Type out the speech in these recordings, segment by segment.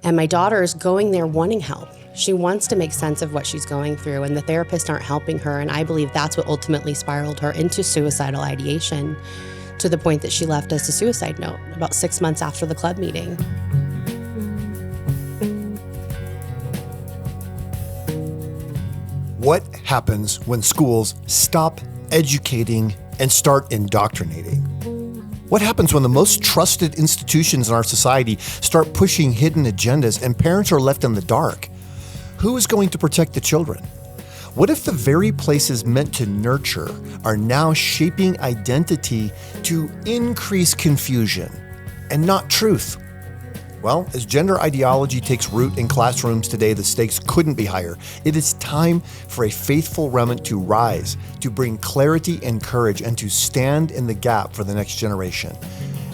And my daughter is going there wanting help. She wants to make sense of what she's going through, and the therapists aren't helping her. And I believe that's what ultimately spiraled her into suicidal ideation, to the point that she left us a suicide note about 6 months after the club meeting. What happens when schools stop educating and start indoctrinating? What happens when the most trusted institutions in our society start pushing hidden agendas and parents are left in the dark? Who is going to protect the children? What if the very places meant to nurture are now shaping identity to increase confusion and not truth? Well, as gender ideology takes root in classrooms today, the stakes couldn't be higher. It is time for a faithful remnant to rise, to bring clarity and courage, and to stand in the gap for the next generation.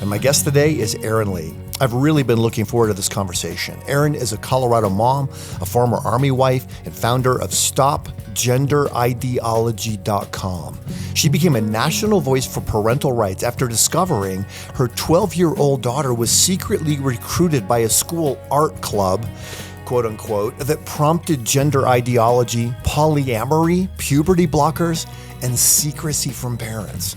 And my guest today is Erin Lee. I've really been looking forward to this conversation. Erin is a Colorado mom, a former Army wife, and founder of StopGenderIdeology.com. She became a national voice for parental rights after discovering her 12-year-old daughter was secretly recruited by a school art club, quote unquote, that prompted gender ideology, polyamory, puberty blockers, and secrecy from parents.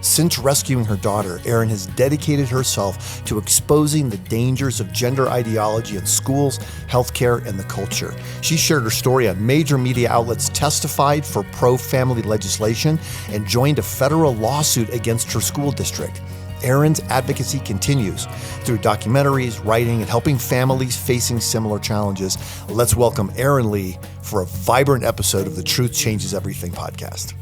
Since rescuing her daughter, Erin has dedicated herself to exposing the dangers of gender ideology in schools, healthcare, and the culture. She shared her story on major media outlets, testified for pro-family legislation, and joined a federal lawsuit against her school district. Erin's advocacy continues through documentaries, writing, and helping families facing similar challenges. Let's welcome Erin Lee for a vibrant episode of the Truth Changes Everything podcast.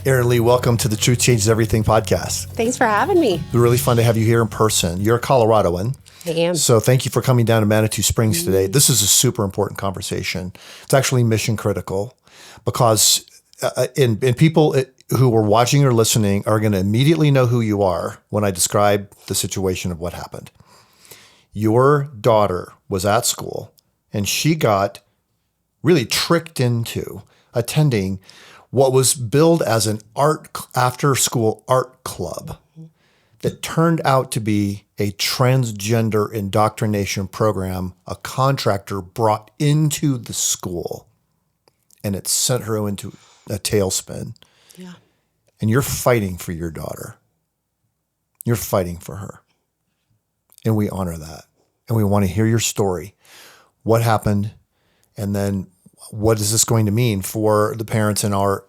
Erin Lee, welcome to the Truth Changes Everything podcast. Thanks for having me. It's really fun to have you here in person. You're a Coloradoan. I am. So thank you for coming down to Manitou Springs today. This is a super important conversation. It's actually mission critical because and people who are watching or listening are going to immediately know who you are when I describe the situation of what happened. Your daughter was at school and she got really tricked into attending what was billed as an after-school art club that turned out to be a transgender indoctrination program a contractor brought into the school, and it sent her into a tailspin. Yeah. And you're fighting for your daughter. You're fighting for her. And we honor that. And we want to hear your story. What happened? And then what is this going to mean for the parents in our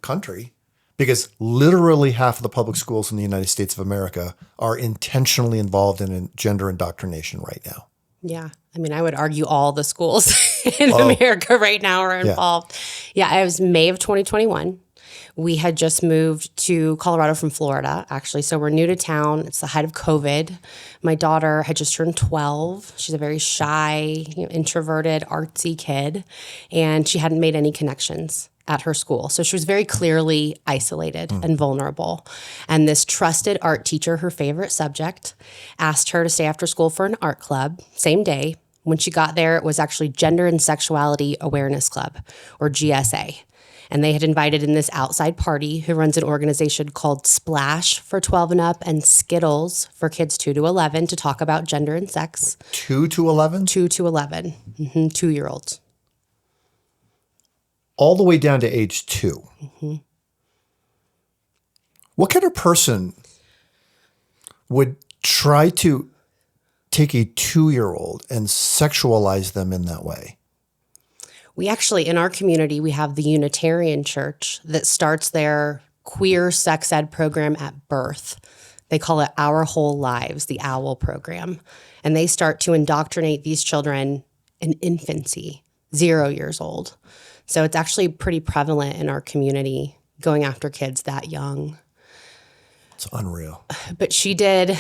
country? Because literally half of the public schools in the United States of America are intentionally involved in gender indoctrination right now. Yeah. I mean, I would argue all the schools in America right now are involved. Yeah. It was May of 2021. We had just moved to Colorado from Florida, actually. So we're new to town. It's the height of COVID. My daughter had just turned 12. She's a very shy, introverted, artsy kid, and she hadn't made any connections at her school. So she was very clearly isolated and vulnerable. And this trusted art teacher, her favorite subject, asked her to stay after school for an art club, same day. When she got there, it was actually Gender and Sexuality Awareness Club, or GSA. And they had invited in this outside party who runs an organization called Splash for 12 and up and Skittles for kids 2 to 11 to talk about gender and sex. 2 to 11? 2 to 11, 2-year-olds. All the way down to age 2. Mm-hmm. What kind of person would try to take a 2-year-old and sexualize them in that way? We actually, in our community, we have the Unitarian Church that starts their queer sex ed program at birth. They call it Our Whole Lives, the OWL program. And they start to indoctrinate these children in infancy, 0 years old. So it's actually pretty prevalent in our community, going after kids that young. It's unreal. But she did,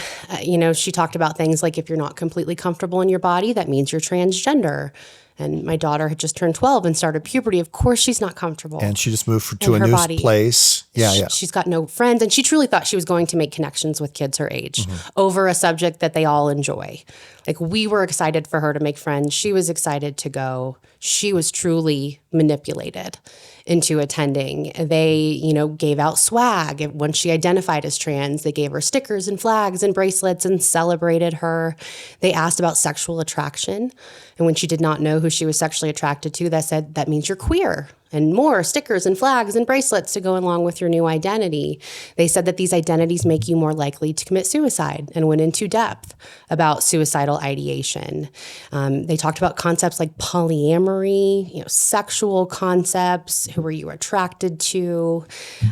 she talked about things like if you're not completely comfortable in your body, that means you're transgender. And my daughter had just turned 12 and started puberty. Of course, she's not comfortable. And she just moved to a new place. Yeah. She's got no friends. And she truly thought she was going to make connections with kids her age over a subject that they all enjoy. Like, we were excited for her to make friends. She was excited to go. She was truly manipulated into attending. They, gave out swag. Once she identified as trans, they gave her stickers and flags and bracelets and celebrated her. They asked about sexual attraction. And when she did not know who she was sexually attracted to, that said, that means you're queer. And more stickers and flags and bracelets to go along with your new identity. They said that these identities make you more likely to commit suicide, and went into depth about suicidal ideation. They talked about concepts like polyamory, sexual concepts, who are you attracted to,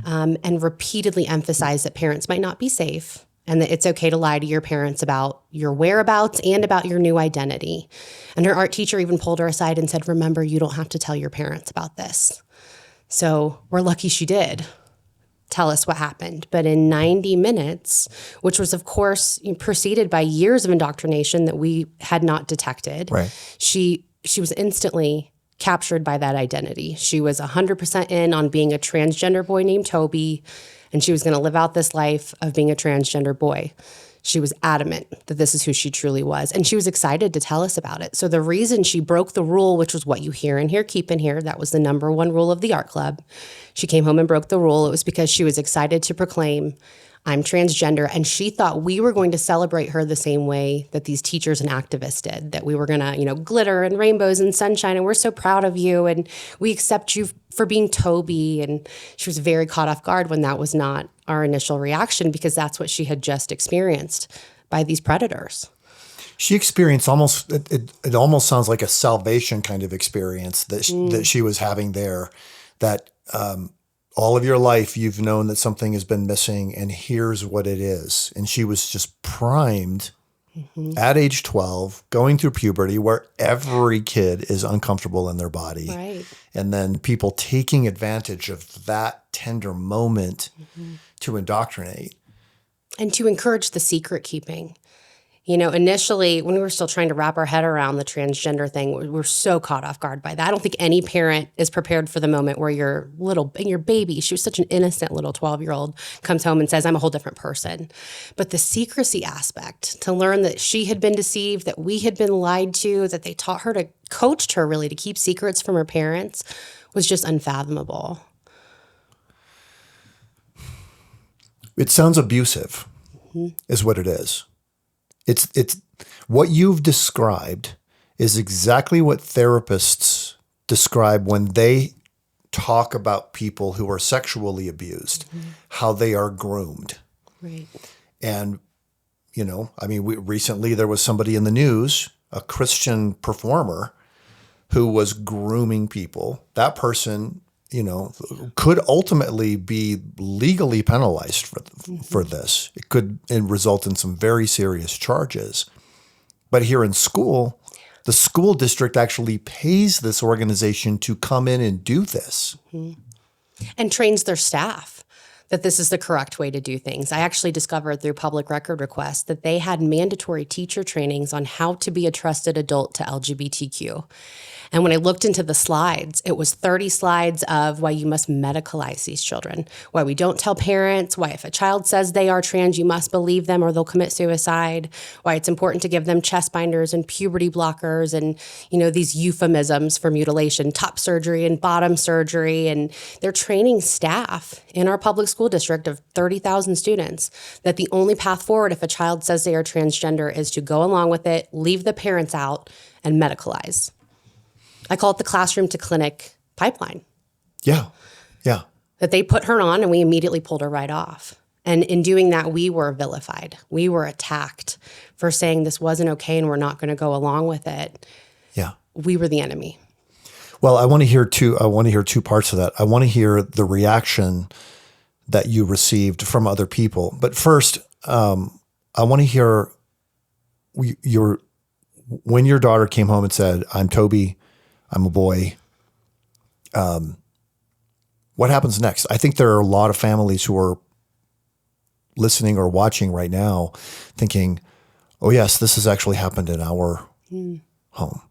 and repeatedly emphasized that parents might not be safe and that it's okay to lie to your parents about your whereabouts and about your new identity. And her art teacher even pulled her aside and said, remember, you don't have to tell your parents about this. So we're lucky she did tell us what happened. But in 90 minutes, which was, of course, preceded by years of indoctrination that we had not detected, right. She was instantly captured by that identity. She was 100% in on being a transgender boy named Toby, and she was going to live out this life of being a transgender boy. She was adamant that this is who she truly was, and she was excited to tell us about it. So the reason she broke the rule, which was what you hear in here, keep in here, that was the number one rule of the art club. She came home and broke the rule. It was because she was excited to proclaim, I'm transgender, and she thought we were going to celebrate her the same way that these teachers and activists did, that we were going to, glitter and rainbows and sunshine, and we're so proud of you, and we accept you for being Toby. And she was very caught off guard when that was not our initial reaction, because that's what she had just experienced by these predators. She experienced it almost sounds like a salvation kind of experience that she was having there, that all of your life you've known that something has been missing, and here's what it is. And she was just primed at age 12, going through puberty, where every kid is uncomfortable in their body. Right. And then people taking advantage of that tender moment to indoctrinate. And to encourage the secret keeping. Initially, when we were still trying to wrap our head around the transgender thing, we were so caught off guard by that. I don't think any parent is prepared for the moment where your baby, she was such an innocent little 12-year-old, comes home and says, I'm a whole different person. But the secrecy aspect, to learn that she had been deceived, that we had been lied to, that they coached her really to keep secrets from her parents, was just unfathomable. It sounds abusive, is what it is. It's what you've described is exactly what therapists describe when they talk about people who are sexually abused, how they are groomed. Right. And, recently there was somebody in the news, a Christian performer, who was grooming people. That person, could ultimately be legally penalized for this. It could result in some very serious charges. But here in school, the school district actually pays this organization to come in and do this. And trains their staff that this is the correct way to do things. I actually discovered through public record requests that they had mandatory teacher trainings on how to be a trusted adult to LGBTQ. And when I looked into the slides, it was 30 slides of why you must medicalize these children, why we don't tell parents, why if a child says they are trans, you must believe them or they'll commit suicide, why it's important to give them chest binders and puberty blockers and, these euphemisms for mutilation, top surgery and bottom surgery. And they're training staff in our public school district of 30,000 students that the only path forward if a child says they are transgender is to go along with it, leave the parents out, and medicalize. I call it the classroom to clinic pipeline. Yeah. That they put her on and we immediately pulled her right off. And in doing that, we were vilified. We were attacked for saying this wasn't okay and we're not going to go along with it. Yeah. We were the enemy. Well, I want to hear two parts of that. I want to hear the reaction that you received from other people. But first, I want to hear when your daughter came home and said, I'm Toby, I'm a boy. What happens next? I think there are a lot of families who are listening or watching right now thinking, oh yes, this has actually happened in our home.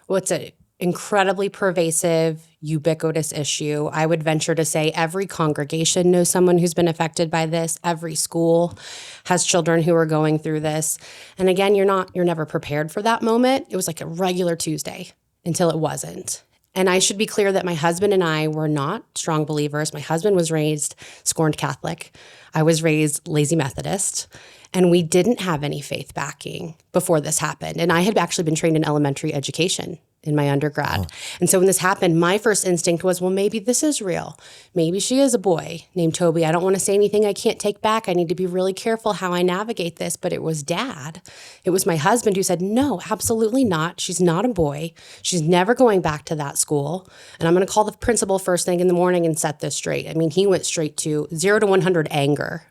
Well, it's a incredibly pervasive, ubiquitous issue. I would venture to say every congregation knows someone who's been affected by this. Every school has children who are going through this. And again, you're never prepared for that moment. It was like a regular Tuesday until it wasn't. And I should be clear that my husband and I were not strong believers. My husband was raised scorned Catholic. I was raised lazy Methodist. And we didn't have any faith backing before this happened. And I had actually been trained in elementary education in my undergrad. Oh. And so when this happened, my first instinct was, well, maybe this is real. Maybe she is a boy named Toby. I don't want to say anything I can't take back. I need to be really careful how I navigate this. But it was Dad. It was my husband who said, no, absolutely not. She's not a boy. She's never going back to that school. And I'm going to call the principal first thing in the morning and set this straight. I mean, he went straight to 0 to 100 anger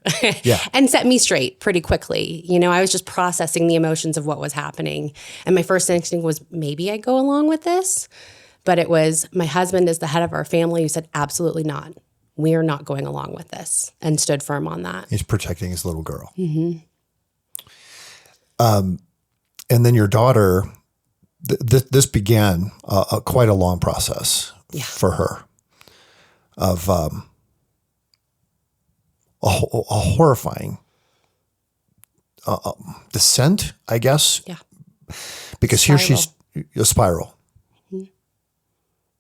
and set me straight pretty quickly. You know, I was just processing the emotions of what was happening. And my first instinct was, maybe I go along with this. But it was my husband is the head of our family who said, absolutely not. We are not going along with this, and stood firm on that. He's protecting his little girl. Mm-hmm. And then your daughter, this began quite a long process for her of a horrifying descent, I guess. Yeah. Because here she's a spiral.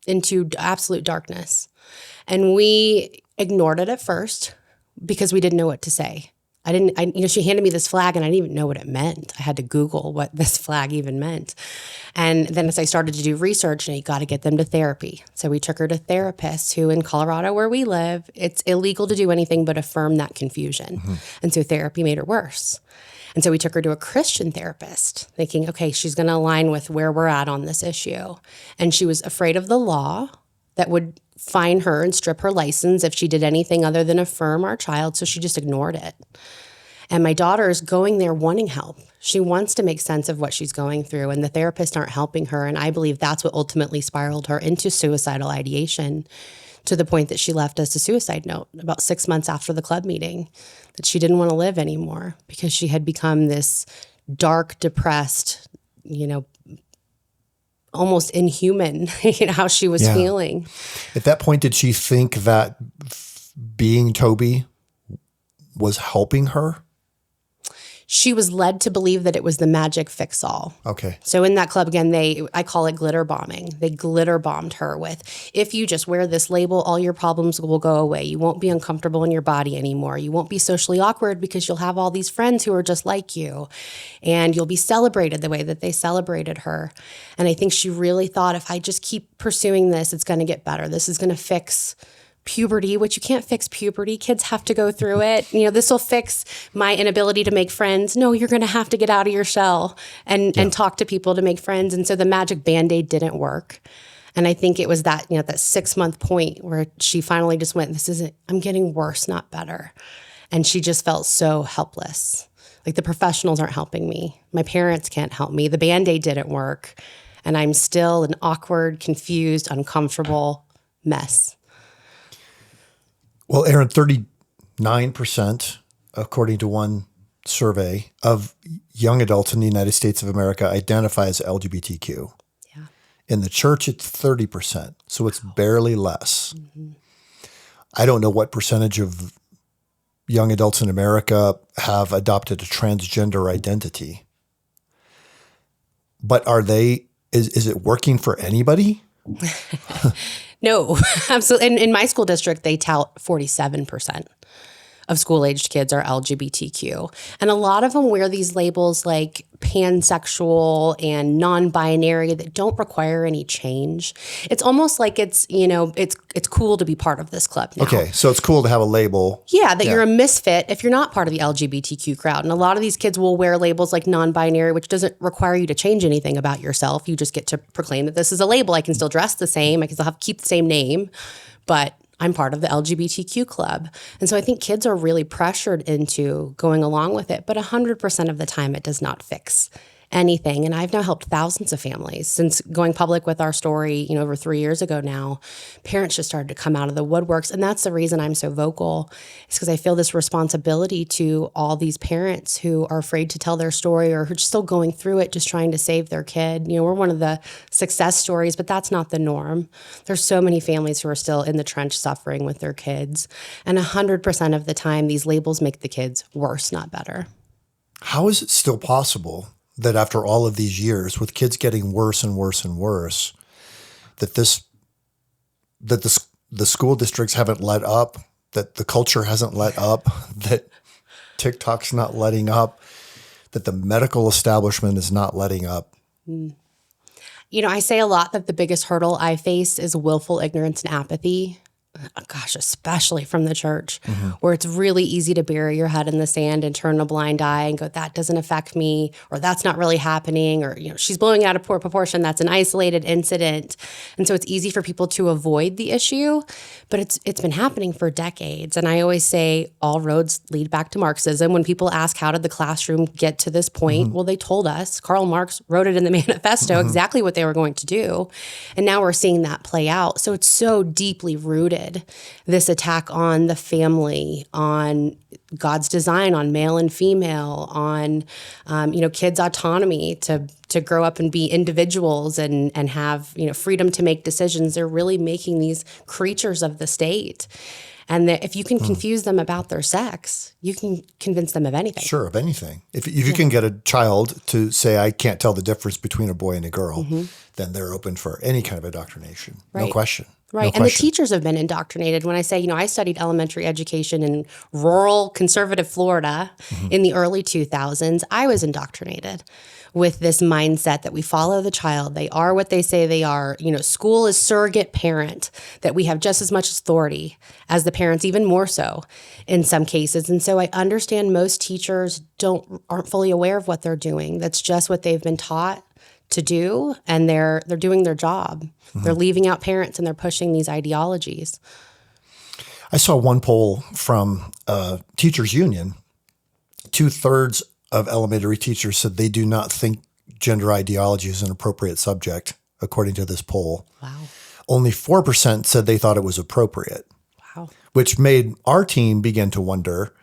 Into absolute darkness. And we ignored it at first because we didn't know what to say. She handed me this flag and I didn't even know what it meant. I had to Google what this flag even meant. And then as I started to do research, you got to get them to therapy. So we took her to therapists who in Colorado where we live, it's illegal to do anything but affirm that confusion. Mm-hmm. And so therapy made it worse. And so we took her to a Christian therapist thinking, okay, she's going to align with where we're at on this issue. And she was afraid of the law that would fine her and strip her license if she did anything other than affirm our child. So she just ignored it. And my daughter is going there wanting help. She wants to make sense of what she's going through, and the therapists aren't helping her. And I believe that's what ultimately spiraled her into suicidal ideation, to the point that she left us a suicide note about 6 months after the club meeting, that she didn't want to live anymore because she had become this dark, depressed, almost inhuman, how she was feeling. At that point, did she think that being Toby was helping her? She was led to believe that it was the magic fix-all. Okay. So in that club, again, I call it glitter bombing. They glitter bombed her with, if you just wear this label, all your problems will go away. You won't be uncomfortable in your body anymore. You won't be socially awkward because you'll have all these friends who are just like you. And you'll be celebrated the way that they celebrated her. And I think she really thought, if I just keep pursuing this, it's going to get better. This is going to fix puberty, which you can't fix puberty. Kids have to go through it. This will fix my inability to make friends. No, you're going to have to get out of your shell and talk to people to make friends. And so the magic Band-Aid didn't work. And I think it was that, that 6 month point where she finally just went, I'm getting worse, not better. And she just felt so helpless. Like, the professionals aren't helping me. My parents can't help me. The Band-Aid didn't work. And I'm still an awkward, confused, uncomfortable mess. Well, Erin, 39%, according to one survey, of young adults in the United States of America identify as LGBTQ. Yeah. In the church, it's 30%, so it's barely less. Mm-hmm. I don't know what percentage of young adults in America have adopted a transgender identity. But is it working for anybody? No, absolutely. In my school district, they tout 47% of school-aged kids are LGBTQ. And a lot of them wear these labels like pansexual and non-binary that don't require any change. It's almost like it's cool to be part of this club now. Okay, so it's cool to have a label. Yeah, that you're a misfit if you're not part of the LGBTQ crowd. And a lot of these kids will wear labels like non-binary, which doesn't require you to change anything about yourself. You just get to proclaim that this is a label. I can still dress the same. I can still keep the same name, but I'm part of the LGBTQ club. And so I think kids are really pressured into going along with it, but 100% of the time it does not fix anything. And I've now helped thousands of families since going public with our story, over 3 years ago now. Parents just started to come out of the woodworks. And that's the reason I'm so vocal, is because I feel this responsibility to all these parents who are afraid to tell their story or who are still going through it, just trying to save their kid. We're one of the success stories, but that's not the norm. There's so many families who are still in the trench suffering with their kids. And 100% of the time, these labels make the kids worse, not better. How is it still possible that after all of these years, with kids getting worse and worse and worse, that the school districts haven't let up, that the culture hasn't let up, that TikTok's not letting up, that the medical establishment is not letting up? I say a lot that the biggest hurdle I face is willful ignorance and apathy. Gosh, especially from the church, where it's really easy to bury your head in the sand and turn a blind eye and go, that doesn't affect me, or that's not really happening, or, she's blowing out of proportion. That's an isolated incident. And so it's easy for people to avoid the issue, but it's been happening for decades. And I always say all roads lead back to Marxism. When people ask, how did the classroom get to this point? Well, they told us. Karl Marx wrote it in the manifesto, exactly what they were going to do. And now we're seeing that play out. So it's so deeply rooted, this attack on the family, on God's design, on male and female, on kids' autonomy to grow up and be individuals and have freedom to make decisions. They're really making these creatures of the state. And that if you can confuse them about their sex, you can convince them of anything. Sure, of anything. If you can get a child to say, I can't tell the difference between a boy and a girl, then they're open for any kind of indoctrination. Right. No question. Right. No and the teachers have been indoctrinated. When I say, I studied elementary education in rural conservative Florida in the early 2000s, I was indoctrinated with this mindset that we follow the child. They are what they say they are. School is surrogate parent, that we have just as much authority as the parents, even more so in some cases. And so I understand most teachers aren't fully aware of what they're doing. That's just what they've been taught to do, and they're doing their job. They're leaving out parents, and they're pushing these ideologies. I saw one poll from Teachers Union. 2/3 of elementary teachers said they do not think gender ideology is an appropriate subject, according to this poll. Wow. Only 4% said they thought it was appropriate. Wow. Which made our team begin to wonder,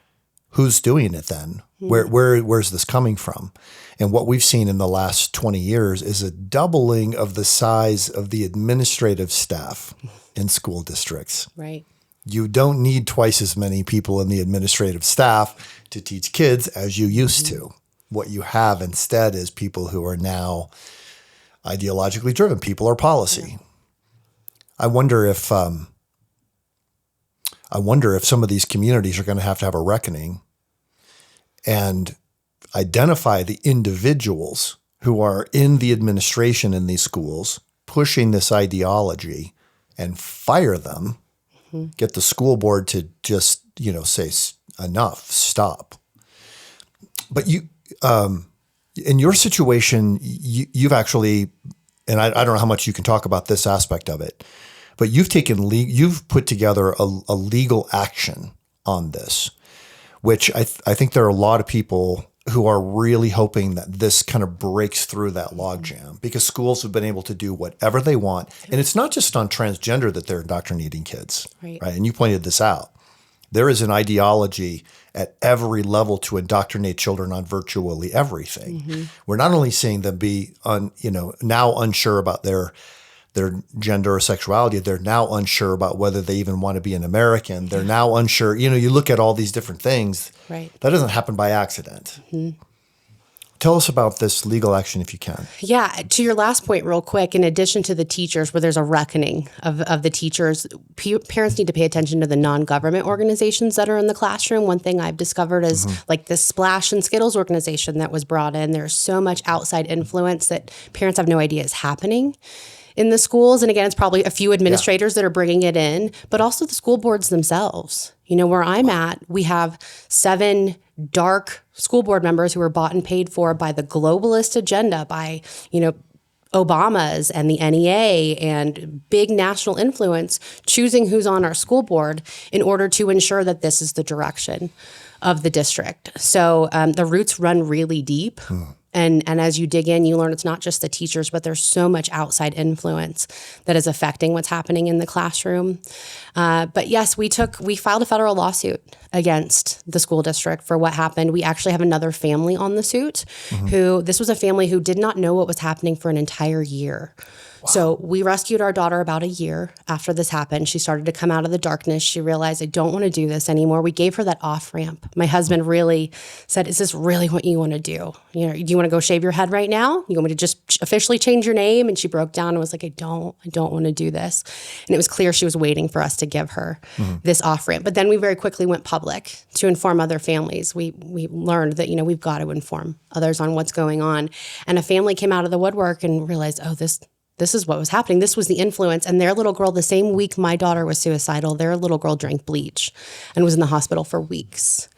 who's doing it then? Where's this coming from? And what we've seen in the last 20 years is a doubling of the size of the administrative staff in school districts. Right. You don't need twice as many people in the administrative staff to teach kids as you used to. What you have instead is people who are now ideologically driven, people or policy. Yeah. I wonder if some of these communities are going to have a reckoning and identify the individuals who are in the administration in these schools pushing this ideology and fire them, get the school board to just, say enough, stop. But you, in your situation, you've actually, and I don't know how much you can talk about this aspect of it, but you've put together a legal action on this, which I think there are a lot of people who are really hoping that this kind of breaks through that logjam, because schools have been able to do whatever they want. And it's not just on transgender that they're indoctrinating kids, right? And you pointed this out. There is an ideology at every level to indoctrinate children on virtually everything. We're not only seeing them be now unsure about their gender or sexuality, they're now unsure about whether they even want to be an American. They're now unsure. You look at all these different things. Right. That doesn't happen by accident. Tell us about this legal action if you can. Yeah. To your last point real quick, in addition to the teachers, where there's a reckoning of the teachers, parents need to pay attention to the non-government organizations that are in the classroom. One thing I've discovered is like this Splash and Skittles organization that was brought in. There's so much outside influence that parents have no idea is happening in the schools. And again, it's probably a few administrators that are bringing it in, but also the school boards themselves. Where I'm at, we have 7 dark school board members who are bought and paid for by the globalist agenda, by, Obama's and the NEA and big national influence choosing who's on our school board in order to ensure that this is the direction of the district. So the roots run really deep. And as you dig in, you learn it's not just the teachers, but there's so much outside influence that is affecting what's happening in the classroom. But yes, we filed a federal lawsuit against the school district for what happened. We actually have another family on the suit this was a family who did not know what was happening for an entire year. Wow. So we rescued our daughter about a year after this happened. She started to come out of the darkness. She realized, I don't want to do this anymore. We gave her that off ramp. My husband really said, is this really what you want to do? Do you want to go shave your head right now? You want me to just officially change your name? And she broke down and was like, I don't want to do this. And it was clear she was waiting for us to give her this off ramp. But then we very quickly went public to inform other families. We learned that, we've got to inform others on what's going on. And a family came out of the woodwork and realized, this is what was happening. This was the influence. And their little girl, the same week my daughter was suicidal, their little girl drank bleach and was in the hospital for weeks,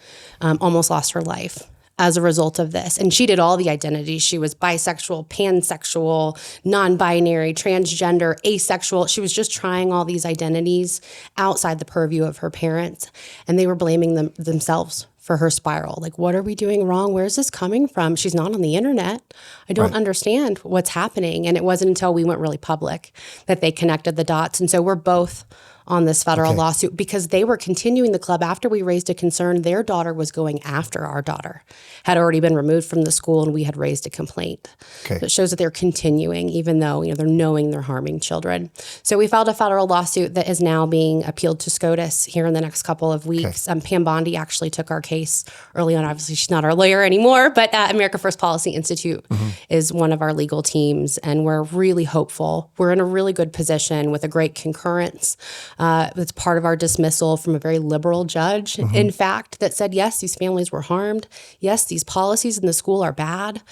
almost lost her life as a result of this. And she did all the identities. She was bisexual, pansexual, non-binary, transgender, asexual. She was just trying all these identities outside the purview of her parents. And they were blaming themselves for her spiral. Like, what are we doing wrong? Where is this coming from? She's not on the internet. I don't understand what's happening. And it wasn't until we went really public that they connected the dots. And so we're both on this federal lawsuit because they were continuing the club after we raised a concern. Their daughter was going after our daughter, had already been removed from the school, and we had raised a complaint. Okay. So it shows that they're continuing, even though they're knowing they're harming children. So we filed a federal lawsuit that is now being appealed to SCOTUS here in the next couple of weeks. Pam Bondi actually took our case early on. Obviously, she's not our lawyer anymore, but America First Policy Institute is one of our legal teams, and we're really hopeful. We're in a really good position with a great concurrence. It's part of our dismissal from a very liberal judge, in fact, that said, yes, these families were harmed. Yes, these policies in the school are bad.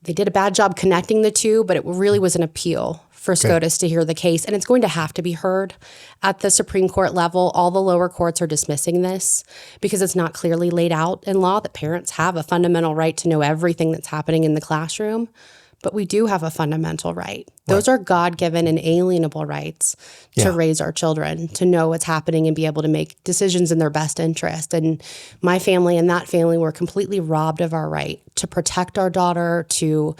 They did a bad job connecting the two, but it really was an appeal for SCOTUS to hear the case. And it's going to have to be heard at the Supreme Court level. All the lower courts are dismissing this because it's not clearly laid out in law that parents have a fundamental right to know everything that's happening in the classroom. But we do have a fundamental right. Those are God-given and alienable rights to raise our children, to know what's happening and be able to make decisions in their best interest. And my family and that family were completely robbed of our right to protect our daughter, to,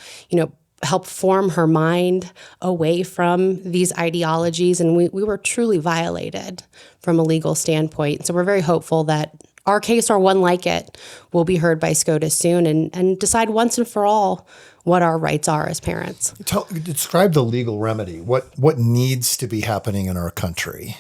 help form her mind away from these ideologies. And we were truly violated from a legal standpoint. So we're very hopeful that our case or one like it will be heard by SCOTUS soon and decide once and for all what our rights are as parents. Describe the legal remedy. What needs to be happening in our country?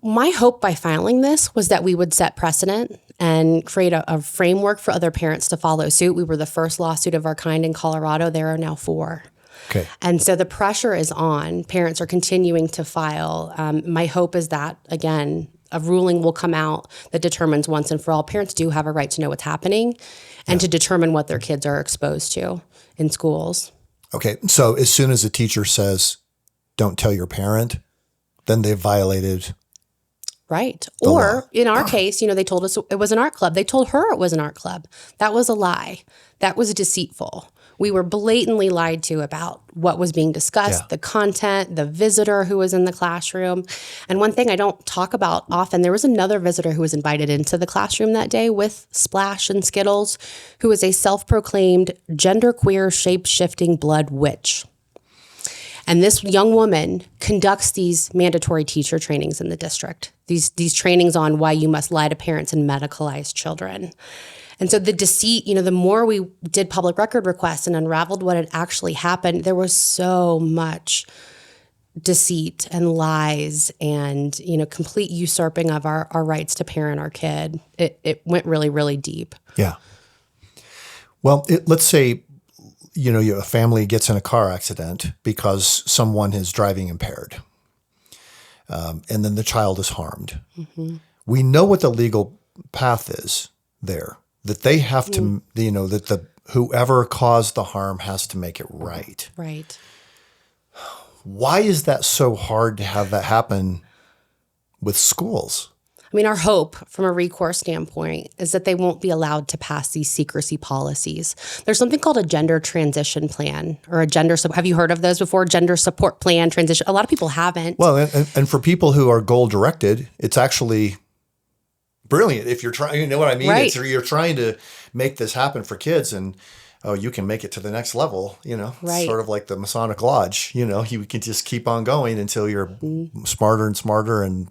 My hope by filing this was that we would set precedent and create a framework for other parents to follow suit. We were the first lawsuit of our kind in Colorado. There are now 4. Okay. And so the pressure is on. Parents are continuing to file. My hope is that, again, a ruling will come out that determines once and for all parents do have a right to know what's happening and to determine what their kids are exposed to in schools. Okay. So as soon as a teacher says, don't tell your parent, then they've violated. Right. Or law. In our case, they told us it was an art club. They told her it was an art club. That was a lie. That was deceitful. We were blatantly lied to about what was being discussed, the content, the visitor who was in the classroom. And one thing I don't talk about often, there was another visitor who was invited into the classroom that day with Splash and Skittles, who was a self-proclaimed genderqueer shape-shifting blood witch. And this young woman conducts these mandatory teacher trainings in the district, these trainings on why you must lie to parents and medicalize children. And so the deceit, the more we did public record requests and unraveled what had actually happened, there was so much deceit and lies and, complete usurping of our rights to parent our kid. It went really, really deep. Yeah. Well, let's say, a family gets in a car accident because someone is driving impaired, and then the child is harmed. Mm-hmm. We know what the legal path is there. That they have to, that whoever caused the harm has to make it right. Right. Why is that so hard to have that happen with schools? I mean, our hope from a recourse standpoint is that they won't be allowed to pass these secrecy policies. There's something called a gender transition plan or a gender, have you heard of those before? Gender support plan, transition. A lot of people haven't. Well, and for people who are goal directed, it's actually brilliant if you're trying, you know what I mean? Right. You're trying to make this happen for kids. And oh, you can make it to the next level, Right. sort of like the Masonic Lodge, you can just keep on going until you're smarter and smarter and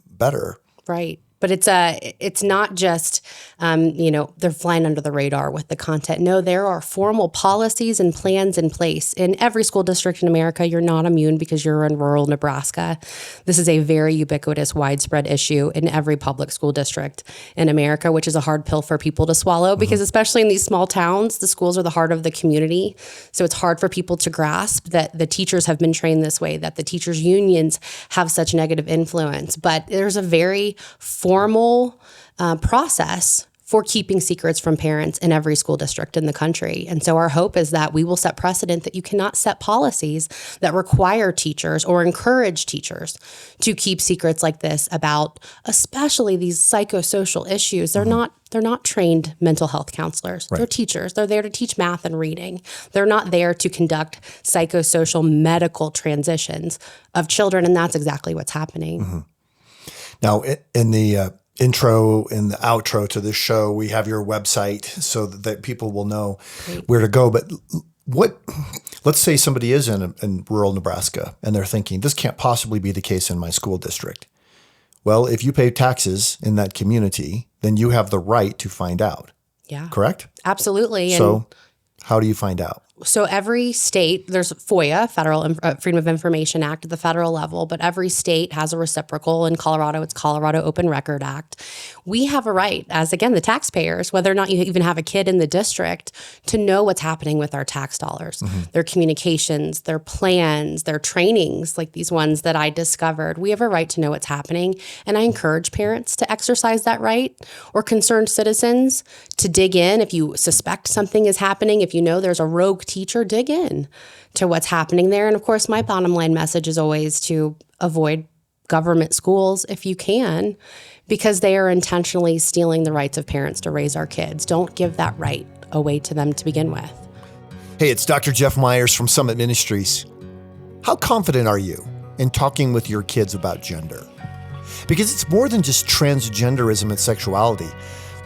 better. Right. But it's not just, they're flying under the radar with the content. No, there are formal policies and plans in place. In every school district in America, you're not immune because you're in rural Nebraska. This is a very ubiquitous, widespread issue in every public school district in America, which is a hard pill for people to swallow because especially in these small towns, the schools are the heart of the community. So it's hard for people to grasp that the teachers have been trained this way, that the teachers' unions have such negative influence. But there's a very formal process for keeping secrets from parents in every school district in the country. And so our hope is that we will set precedent that you cannot set policies that require teachers or encourage teachers to keep secrets like this about especially these psychosocial issues. They're not trained mental health counselors. Right. They're teachers. They're there to teach math and reading. They're not there to conduct psychosocial medical transitions of children, and that's exactly what's happening. Mm-hmm. Now, in the intro and the outro to this show, we have your website so that people will know where to go. But let's say somebody is in rural Nebraska and they're thinking, this can't possibly be the case in my school district. Well, if you pay taxes in that community, then you have the right to find out. Yeah. Correct? Absolutely. So how do you find out? So every state, there's FOIA, Federal Freedom of Information Act at the federal level, but every state has a reciprocal. In Colorado, it's Colorado Open Record Act. We have a right, as again, the taxpayers, whether or not you even have a kid in the district, to know what's happening with our tax dollars, their communications, their plans, their trainings, like these ones that I discovered. We have a right to know what's happening. And I encourage parents to exercise that right, or concerned citizens to dig in. If you suspect something is happening, if you know there's a rogue teacher, dig in to what's happening there. And of course, my bottom line message is always to avoid government schools if you can, because they are intentionally stealing the rights of parents to raise our kids. Don't give that right away to them to begin with. Hey, it's Dr. Jeff Myers from Summit Ministries. How confident are you in talking with your kids about gender? Because it's more than just transgenderism and sexuality.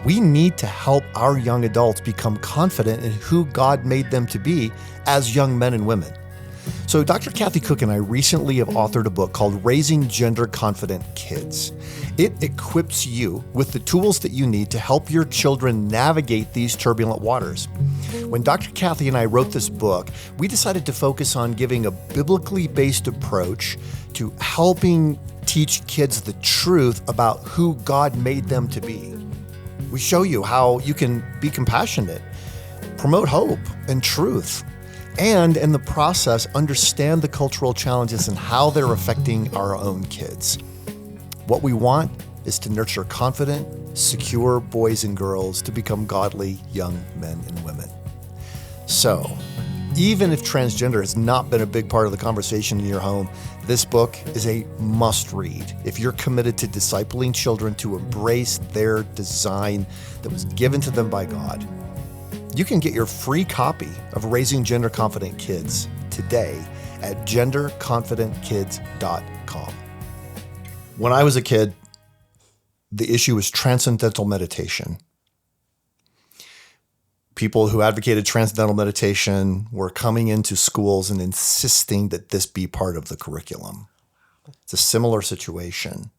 We need to help our young adults become confident in who God made them to be as young men and women. So Dr. Kathy Cook and I recently have authored a book called Raising Gender Confident Kids. It equips you with the tools that you need to help your children navigate these turbulent waters. When Dr. Kathy and I wrote this book, we decided to focus on giving a biblically based approach to helping teach kids the truth about who God made them to be. We show you how you can be compassionate, promote hope and truth, and in the process, understand the cultural challenges and how they're affecting our own kids. What we want is to nurture confident, secure boys and girls to become godly young men and women. So, even if transgender has not been a big part of the conversation in your home, this book is a must-read if you're committed to discipling children to embrace their design that was given to them by God. You can get your free copy of Raising Gender Confident Kids today at genderconfidentkids.com. When I was a kid, the issue was transcendental meditation. People who advocated transcendental meditation were coming into schools and insisting that this be part of the curriculum. It's a similar situation.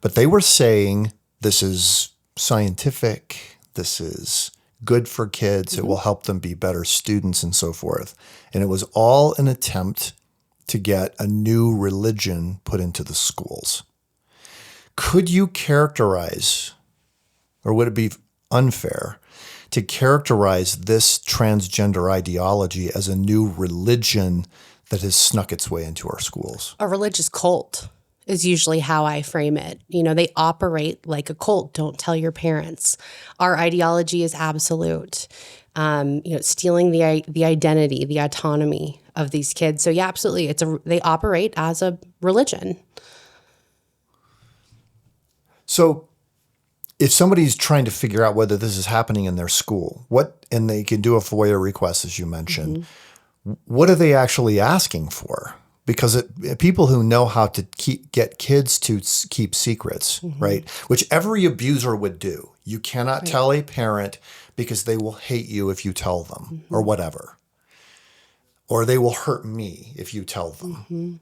But they were saying this is scientific, this is good for kids, it will help them be better students and so forth. And it was all an attempt to get a new religion put into the schools. Could you characterize, or would it be unfair to characterize this transgender ideology as a new religion that has snuck its way into our schools? A religious cult is usually how I frame it. You know, they operate like a cult. Don't tell your parents. Our ideology is absolute. Stealing the identity, the autonomy of these kids. So yeah, absolutely. They operate as a religion. So if somebody's trying to figure out whether this is happening in their school, and they can do a FOIA request, as you mentioned, what are they actually asking for? because people who know how to get kids to keep secrets, right? Which every abuser would do. You cannot tell a parent because they will hate you if you tell them or whatever. Or they will hurt me if you tell them.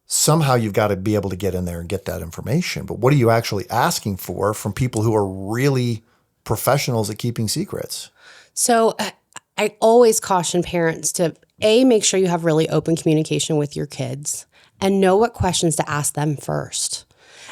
Somehow you've got to be able to get in there and get that information. But what are you actually asking for from people who are really professionals at keeping secrets? So I always caution parents to make sure you have really open communication with your kids and know what questions to ask them first.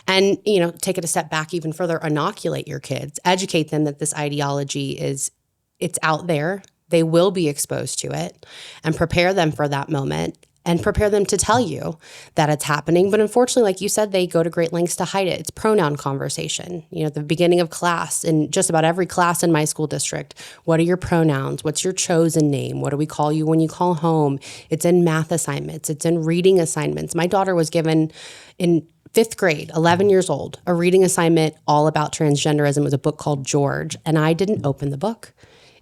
And, take it a step back even further, inoculate your kids, educate them that this ideology it's out there. They will be exposed to it, and prepare them for that moment and prepare them to tell you that it's happening. But unfortunately, like you said, they go to great lengths to hide it. It's pronoun conversation. At the beginning of class, in just about every class in my school district, what are your pronouns? What's your chosen name? What do we call you when you call home? It's in math assignments. It's in reading assignments. My daughter was given in 5th grade, 11 years old, a reading assignment all about transgenderism. It was a book called George, and I didn't open the book.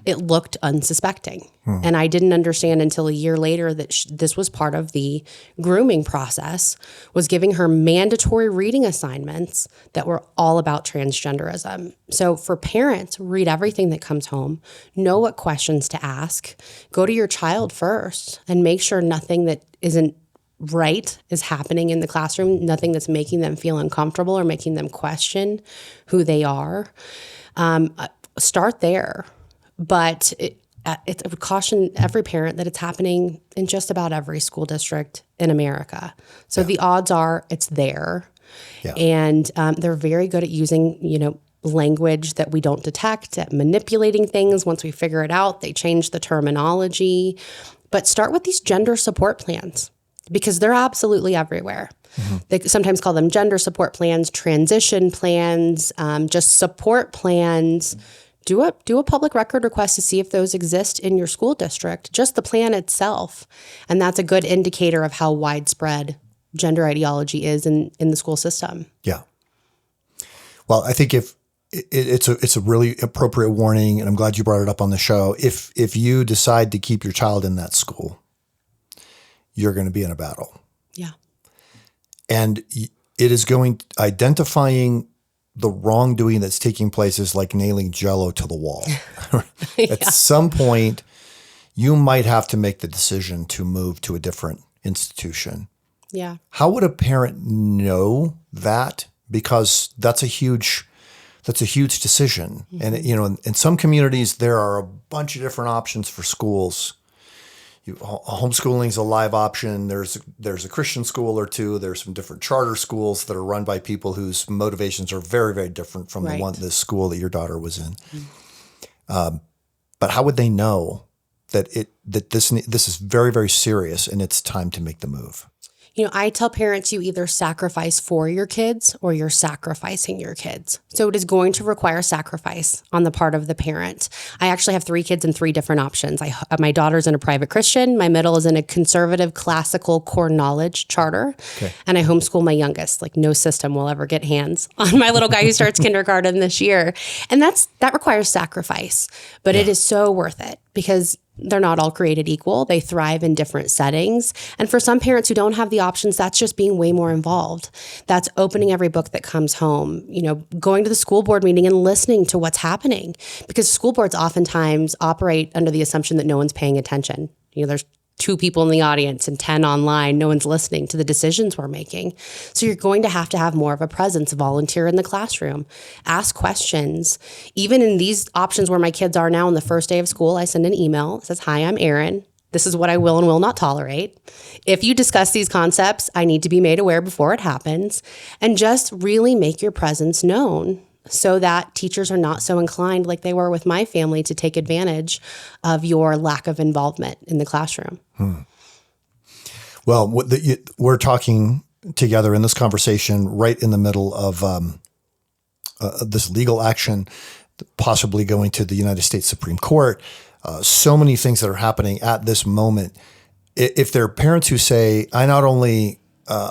It looked unsuspecting. And I didn't understand until a year later that this was part of the grooming process, was giving her mandatory reading assignments that were all about transgenderism. So for parents, read everything that comes home, know what questions to ask, go to your child first, and make sure nothing that isn't right is happening in the classroom, nothing that's making them feel uncomfortable or making them question who they are. Start there. But I would caution every parent that it's happening in just about every school district in America. So the odds are it's there. Yeah. And they're very good at using, language that we don't detect, at manipulating things. Once we figure it out, they change the terminology. But start with these gender support plans, because they're absolutely everywhere. They sometimes call them gender support plans, transition plans, just support plans. Do a public record request to see if those exist in your school district, just the plan itself. And that's a good indicator of how widespread gender ideology is in the school system. Yeah. Well, I think if it's a really appropriate warning, and I'm glad you brought it up on the show. If you decide to keep your child in that school, you're going to be in a battle. Yeah. And it is identifying the wrongdoing that's taking place is like nailing Jell-O to the wall. At some point, you might have to make the decision to move to a different institution. Yeah. How would a parent know that? Because that's a huge decision. And in some communities, there are a bunch of different options for schools. Homeschooling is a live option. There's a Christian school or two. There's some different charter schools that are run by people whose motivations are very, very different from the school that your daughter was in. But how would they know that this is very, very serious and it's time to make the move? I tell parents you either sacrifice for your kids or you're sacrificing your kids. So it is going to require sacrifice on the part of the parent. I actually have 3 kids in 3 different options. My daughter's in a private Christian. My middle is in a conservative classical core knowledge charter. Okay. And I homeschool my youngest. Like, no system will ever get hands on my little guy who starts kindergarten this year. And that requires sacrifice. But it is so worth it, because they're not all created equal. They thrive in different settings. And for some parents who don't have the options, that's just being way more involved. That's opening every book that comes home, going to the school board meeting and listening to what's happening, because school boards oftentimes operate under the assumption that no one's paying attention. There's 2 people in the audience and 10 online. No one's listening to the decisions we're making. So you're going to have more of a presence, volunteer in the classroom, ask questions. Even in these options where my kids are now on the first day of school, I send an email that says, "Hi, I'm Erin. This is what I will and will not tolerate. If you discuss these concepts, I need to be made aware before it happens." And just really make your presence known, so that teachers are not so inclined, like they were with my family, to take advantage of your lack of involvement in the classroom. Well, we're talking together in this conversation right in the middle of this legal action, possibly going to the United States Supreme Court. So many things that are happening at this moment. If there are parents who say, "I not only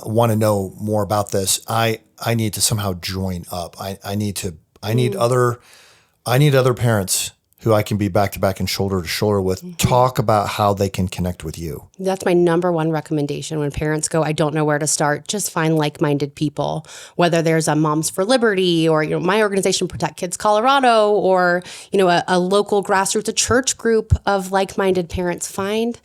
want to know more about this, I need to somehow join up. I need other parents who I can be back to back and shoulder to shoulder with, talk about how they can connect with you. That's my number one recommendation when parents go, I don't know where to start. Just find like-minded people, whether there's a Moms for Liberty or, my organization, Protect Kids Colorado, or, a local grassroots, a church group of like-minded parents. Find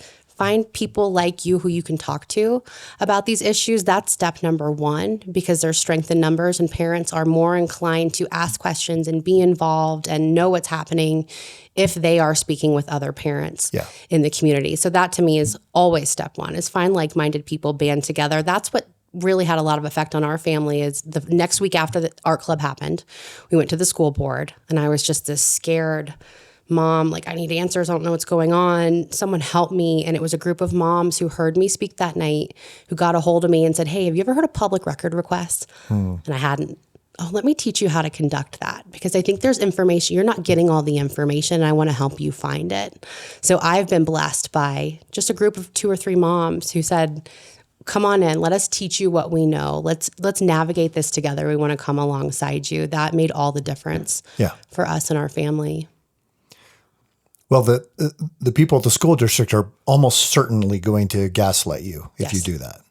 people like you who you can talk to about these issues. That's step number one, because there's strength in numbers and parents are more inclined to ask questions and be involved and know what's happening if they are speaking with other parents in the community. So that to me is always step one, is find like-minded people, band together. That's what really had a lot of effect on our family. Is the next week after the art club happened, we went to the school board and I was just this scared mom, I need answers. I don't know what's going on. Someone help me. And it was a group of moms who heard me speak that night, who got a hold of me and said, hey, have you ever heard of public record requests? And I hadn't. Oh, let me teach you how to conduct that, because I think there's information. You're not getting all the information. And I want to help you find it. So I've been blessed by just a group of 2 or 3 moms who said, come on in, let us teach you what we know. Let's navigate this together. We want to come alongside you. That made all the difference for us and our family. Well, the people at the school district are almost certainly going to gaslight you if you do that.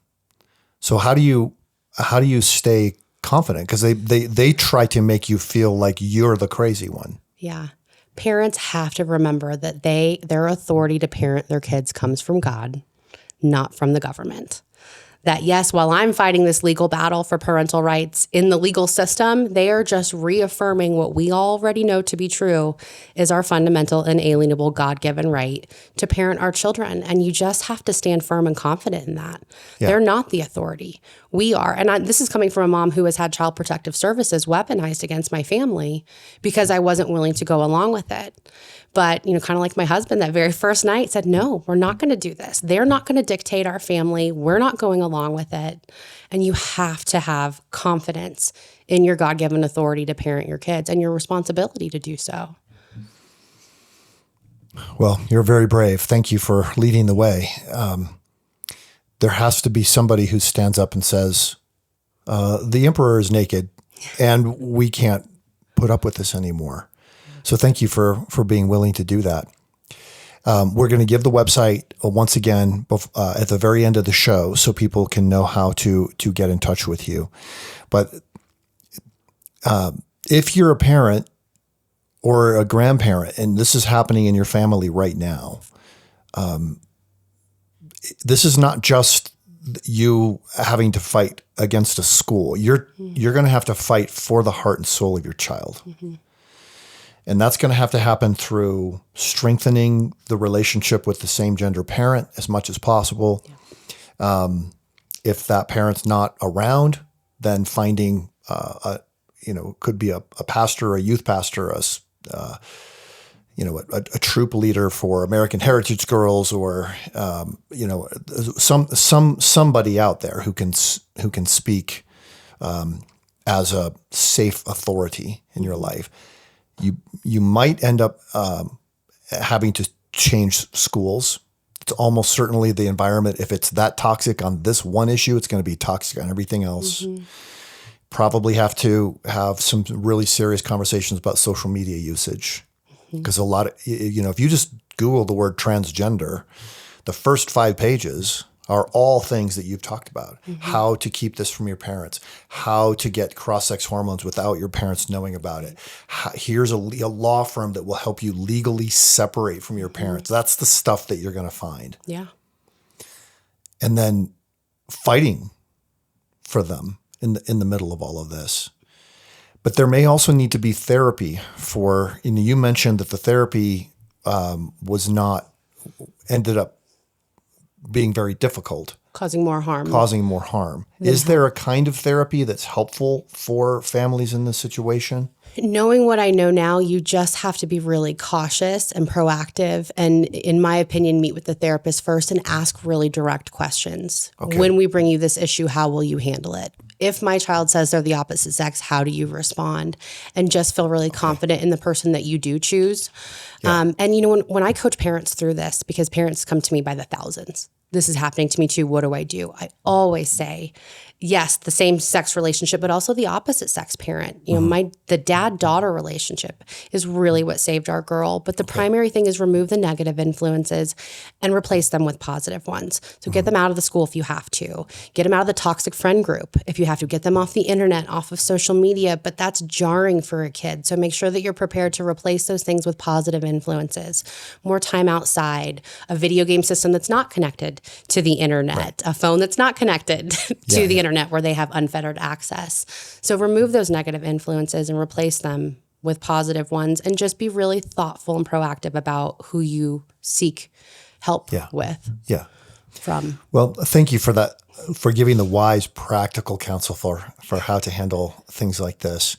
So how do you stay confident? Because they try to make you feel like you're the crazy one. Yeah. Parents have to remember that their authority to parent their kids comes from God, not from the government. That yes, while I'm fighting this legal battle for parental rights in the legal system, they are just reaffirming what we already know to be true is our fundamental, inalienable, God-given right to parent our children. And you just have to stand firm and confident in that. Yeah. They're not the authority. We are. And this is coming from a mom who has had Child Protective Services weaponized against my family because I wasn't willing to go along with it. But, kind of like my husband, that very first night said, no, we're not going to do this. They're not going to dictate our family. We're not going along with it. And you have to have confidence in your God-given authority to parent your kids and your responsibility to do so. Well, you're very brave. Thank you for leading the way. There has to be somebody who stands up and says, the emperor is naked and we can't put up with this anymore. So thank you for being willing to do that. We're going to give the website once again at the very end of the show so people can know how to get in touch with you. But if you're a parent or a grandparent, and this is happening in your family right now, this is not just you having to fight against a school. You're going to have to fight for the heart and soul of your child. Mm-hmm. And that's going to have to happen through strengthening the relationship with the same gender parent as much as possible. Yeah. If that parent's not around, then finding, could be a pastor, a youth pastor, a troop leader for American Heritage Girls, or somebody out there who can speak as a safe authority in your life. You might end up having to change schools. It's almost certainly the environment. If it's that toxic on this one issue, it's going to be toxic on everything else. Mm-hmm. Probably have to have some really serious conversations about social media usage. Because a lot of, if you just Google the word transgender, the first 5 pages are all things that you've talked about. Mm-hmm. How to keep this from your parents, how to get cross-sex hormones without your parents knowing about it. Here's a law firm that will help you legally separate from your parents. That's the stuff that you're going to find. Yeah. And then fighting for them in the middle of all of this. But there may also need to be therapy for, you mentioned that the therapy ended up being very difficult. Causing more harm. Is there a kind of therapy that's helpful for families in this situation? Knowing what I know now, you just have to be really cautious and proactive. And in my opinion, meet with the therapist first and ask really direct questions. Okay. When we bring you this issue, how will you handle it? If my child says they're the opposite sex, how do you respond? And just feel really confident in the person that you do choose. Yeah. And when I coach parents through this, because parents come to me by the thousands, this is happening to me too. What do I do? I always say, yes, the same sex relationship, but also the opposite sex parent. You know, the dad-daughter relationship is really what saved our girl. But the primary thing is remove the negative influences and replace them with positive ones. So get them out of the school if you have to. Get them out of the toxic friend group if you have to. Get them off the internet, off of social media. But that's jarring for a kid. So make sure that you're prepared to replace those things with positive influences. More time outside, a video game system that's not connected to the internet, a phone that's not connected to the internet where they have unfettered access. So remove those negative influences and replace them with positive ones, and just be really thoughtful and proactive about who you seek help with. Yeah. From. Well, thank you for that, for giving the wise, practical counsel for how to handle things like this.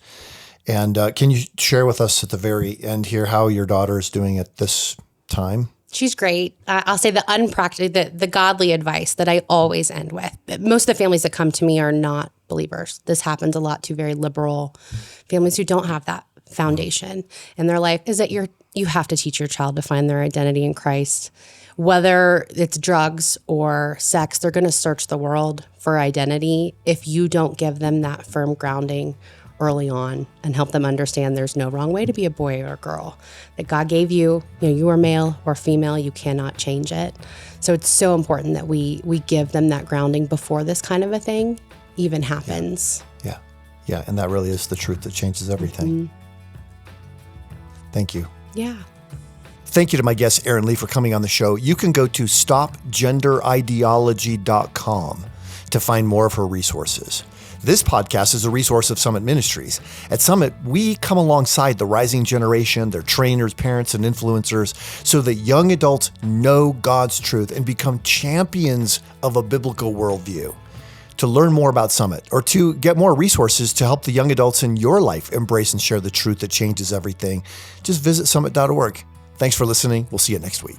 And can you share with us at the very end here how your daughter is doing at this time? She's great. I'll say the godly advice that I always end with. Most of the families that come to me are not believers. This happens a lot to very liberal families who don't have that foundation in their life, is that you have to teach your child to find their identity in Christ. Whether it's drugs or sex, they're going to search the world for identity if you don't give them that firm grounding early on and help them understand there's no wrong way to be a boy or a girl, that God gave you, you are male or female, you cannot change it. So it's so important that we give them that grounding before this kind of a thing even happens. Yeah. And that really is the truth that changes everything. Thank you. Yeah. Thank you to my guest, Erin Lee, for coming on the show. You can go to stopgenderideology.com to find more of her resources. This podcast is a resource of Summit Ministries. At Summit, we come alongside the rising generation, their trainers, parents, and influencers, so that young adults know God's truth and become champions of a biblical worldview. To learn more about Summit, or to get more resources to help the young adults in your life embrace and share the truth that changes everything, just visit summit.org. Thanks for listening. We'll see you next week.